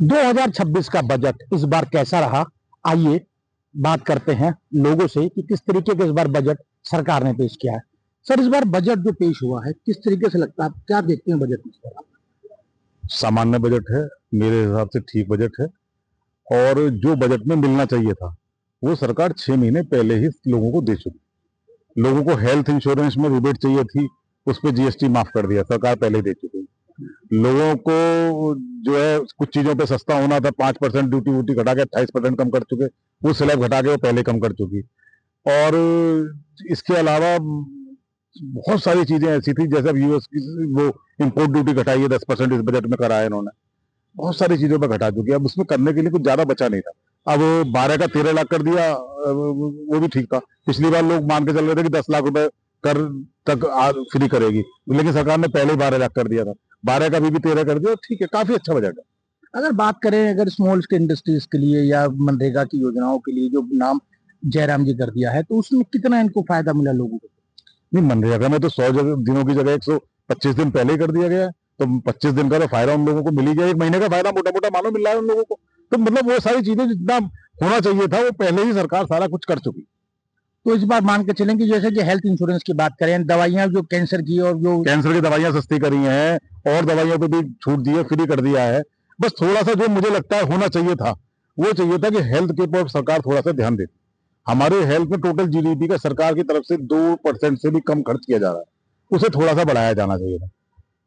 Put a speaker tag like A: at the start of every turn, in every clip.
A: 2026 का बजट इस बार कैसा रहा? आइए बात करते हैं लोगों से कि किस तरीके का इस बार बजट सरकार ने पेश किया है। सर, इस बार बजट जो पेश हुआ है किस तरीके से लगता है, आप क्या देखते हैं बजट में इस बार?
B: सामान्य बजट है। मेरे हिसाब से ठीक बजट है। और जो बजट में मिलना चाहिए था वो सरकार 6 महीने पहले ही लोगों को दे चुकी। लोगों को हेल्थ इंश्योरेंस में रिबेट चाहिए थी, उस पर जीएसटी माफ कर दिया, सरकार पहले ही दे चुकी। लोगों को जो है कुछ चीजों पे सस्ता होना था, 5% ड्यूटी वूटी घटा के 28% कम कर चुके। वो स्लैब घटा के वो पहले कम कर चुकी। और इसके अलावा बहुत सारी चीजें ऐसी थी, जैसे अब यूएस की वो इम्पोर्ट ड्यूटी घटाई है 10% इस बजट में कराया इन्होंने। बहुत सारी चीजों पर घटा चुकी है। अब उसमें करने के लिए कुछ ज्यादा बचा नहीं था। अब 12 का 13 लाख कर दिया, वो भी ठीक था। पिछली बार लोग मान के चल रहे थे कि 10 लाख रुपए कर तक फ्री करेगी, लेकिन सरकार ने पहले ही 12 लाख कर दिया था। 12 का अभी भी 13 कर दिया। ठीक है, काफी अच्छा बजट है।
A: अगर बात करें अगर स्मॉल स्केल इंडस्ट्रीज के लिए या मनरेगा की योजनाओं के लिए जो नाम जयराम जी कर दिया है, तो उसमें कितना इनको फायदा मिला लोगों को?
B: नहीं, मनरेगा में तो 100 दिनों की जगह 125 दिन पहले ही कर दिया गया है। तो 25 दिन का तो फायदा उन लोगों को मिल ही गया। 1 महीने का फायदा मोटा मोटा मानो मिल रहा है उन लोगों को। तो मतलब वो सारी चीजें जितना होना चाहिए था वो पहले ही सरकार सारा कुछ कर चुकी।
A: तो इस बार मान के चलें कि जैसे कि हेल्थ इंश्योरेंस की बात करें, दवाइयां जो कैंसर की और जो
B: कैंसर की दवाइयां सस्ती करी हैं और दवाइयों पे भी छूट दी है, फ्री कर दिया है। बस थोड़ा सा जो मुझे लगता है होना चाहिए था, वो चाहिए था कि हेल्थ के ऊपर सरकार थोड़ा सा ध्यान देती। हमारे हेल्थ में टोटल जीडीपी का सरकार की तरफ से 2% से भी कम खर्च किया जा रहा है। उसे थोड़ा सा बढ़ाया जाना चाहिए था।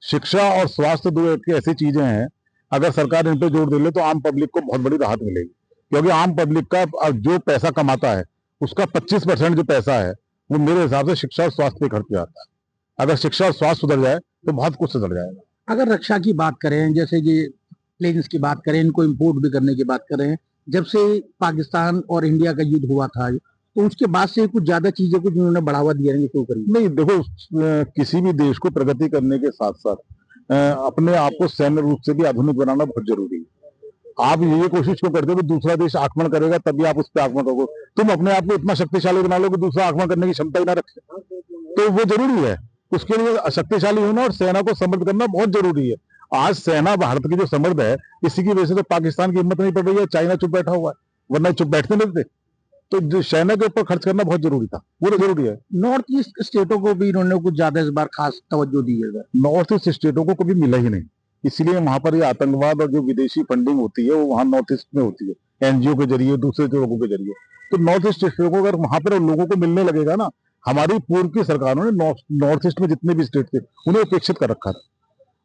B: शिक्षा और स्वास्थ्य दो एक ऐसी चीजें हैं, अगर सरकार इन पे जोर दे ले तो आम पब्लिक को बहुत बड़ी राहत मिलेगी। क्योंकि आम पब्लिक का जो पैसा कमाता है उसका 25% जो पैसा है वो मेरे हिसाब से शिक्षा और स्वास्थ्य पे खर्च जाता है। अगर शिक्षा और स्वास्थ्य सुधर जाए तो बहुत कुछ सुधर जाएगा।
A: अगर रक्षा की बात करें, जैसे कि प्लेन्स की बात करें, इनको इंपोर्ट भी करने की बात करें, जब से पाकिस्तान और इंडिया का युद्ध हुआ था तो उसके बाद से कुछ ज्यादा चीजें को जिन्होंने बढ़ावा दिया है शुरू करी।
B: नहीं देखो, किसी भी देश को प्रगति करने के साथ साथ अपने आप को सैन्य रूप से भी आधुनिक बनाना बहुत जरूरी है। आप ये कोशिश क्यों करते हो कि दूसरा देश आक्रमण करेगा तभी आप उस पर आक्रमण करोगे? तुम अपने आप को इतना शक्तिशाली बना लो कि दूसरा आक्रमण करने की क्षमता ही ना रखे। तो वो जरूरी है। उसके लिए शक्तिशाली होना और सेना को समृद्ध करना बहुत जरूरी है। आज सेना भारत की जो समृद्ध है, इसी की वजह से तो पाकिस्तान की हिम्मत नहीं पड़ रही है, चाइना चुप बैठा हुआ है, वरना चुप बैठते नहीं थे। तो जो सेना के ऊपर खर्च करना बहुत जरूरी था, वो तो जरूरी है।
A: नॉर्थ ईस्ट स्टेटों को भी इन्होंने कुछ ज्यादा इस बार खास तवज्जो दी है।
B: नॉर्थ ईस्ट स्टेटों को कभी मिला ही नहीं, इसलिए वहां पर ये आतंकवाद और जो विदेशी फंडिंग होती है वो वहां नॉर्थ ईस्ट में होती है, एनजीओ के जरिए, दूसरे लोगों के जरिए। तो नॉर्थ ईस्ट स्टेटों को अगर वहां पर लोगों को मिलने लगेगा ना, हमारी पूर्व की सरकारों ने नॉर्थ ईस्ट में जितने भी स्टेट थे उन्हें उपेक्षित कर रखा था।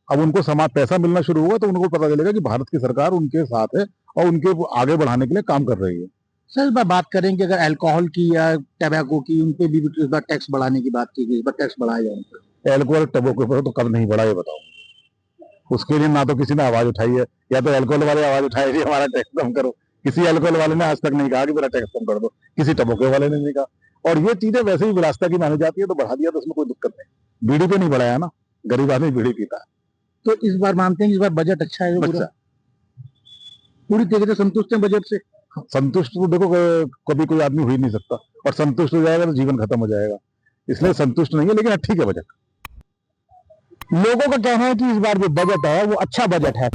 B: अब उनको समाज पैसा मिलना शुरू होगा तो उनको पता चलेगा कि भारत की सरकार उनके साथ है और उनके आगे बढ़ाने के लिए काम कर रही है।
A: सर, इस बार बात करें कि अगर अल्कोहल की या टबैको की, उन पे भी इस बार टैक्स बढ़ाने की बात की गई, इस बार टैक्स बढ़ाया जाए।
B: एल्कोहल टबैको पर तो कब नहीं बढ़ा, ये बताओ। उसके लिए ना तो किसी ने आवाज उठाई है, या तो अल्कोहल वाले आवाज उठाए कि हमारा टैक्स कम करो। किसी अल्कोहल वाले ने आज तक नहीं कहा कि मेरा टैक्स कम कर दो। किसी टबैको वाले ने नहीं कहा। और ये चीजें वैसे ही विलासिता की मानी जाती है, तो बढ़ा दिया तो उसमें कोई दिक्कत नहीं। बीड़ी पे नहीं बढ़ाया ना, गरीब आदमी बीड़ी पीता है।
A: तो इस बार मानते हैं कि इस बार बजट अच्छा है,
B: अच्छा,
A: पूरी तरीके से संतुष्ट है बजट से?
B: संतुष्ट तो देखो कभी कोई आदमी हो ही नहीं सकता, और संतुष्ट हो जाएगा तो जीवन खत्म हो जाएगा। इसलिए संतुष्ट नहीं है, लेकिन ठीक है बजट।
A: लोगों का कहना है कि इस बार जो बजट है वो अच्छा बजट है।